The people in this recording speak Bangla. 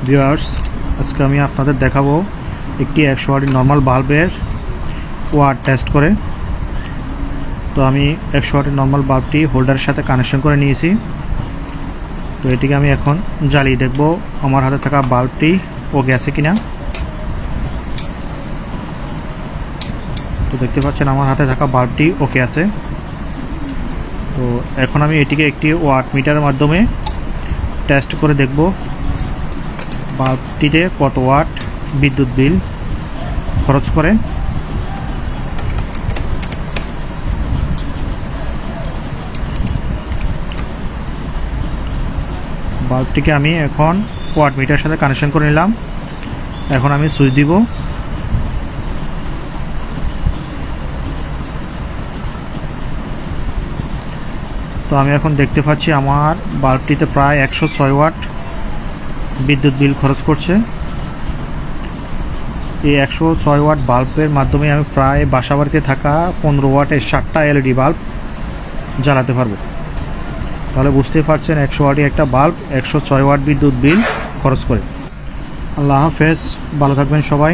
ভিউয়ার্স, আজকে আমি আপনাদের দেখাবো একটি 100 ওয়াটের নর্মাল বাল্বের ওয়াট টেস্ট করে। তো আমি 100 ওয়াটের নর্মাল বাল্বটি হোল্ডারের সাথে কানেকশন করে নিয়েছি। তো এটিকে আমি এখন জ্বালিয়ে দেখব আমার হাতে থাকা বাল্বটি ওকে আছে কিনা। তো দেখতে পাচ্ছেন আমার হাতে থাকা বাল্বটি ওকে আছে। তো এখন আমি এটিকে একটি ওয়াট মিটারের মাধ্যমে টেস্ট করে দেখব বাল্বটিতে কত ওয়াট বিদ্যুৎ বিল খরচ করে। বাল্বটিকে আমি এখন ওয়াট মিটারের সাথে কানেকশন করে নিলাম। এখন আমি সুইচ দিব। তো আমি এখন দেখতে পাচ্ছি আমার বাল্বটিতে প্রায় 106 ওয়াট বিদ্যুৎ বিল খরচ করছে। এই 106 ওয়াট বাল্বের মাধ্যমে আমি প্রায় বাসাবাড়িতে থাকা 15 ওয়াটের 7টা এলইডি বাল্ব জ্বালাতে পারবো। তাহলে বুঝতেই পারছেন 100 ওয়াটের একটা বাল্ব 106 ওয়াট বিদ্যুৎ বিল খরচ করে। আল্লাহ হাফেজ, ভালো থাকবেন সবাই।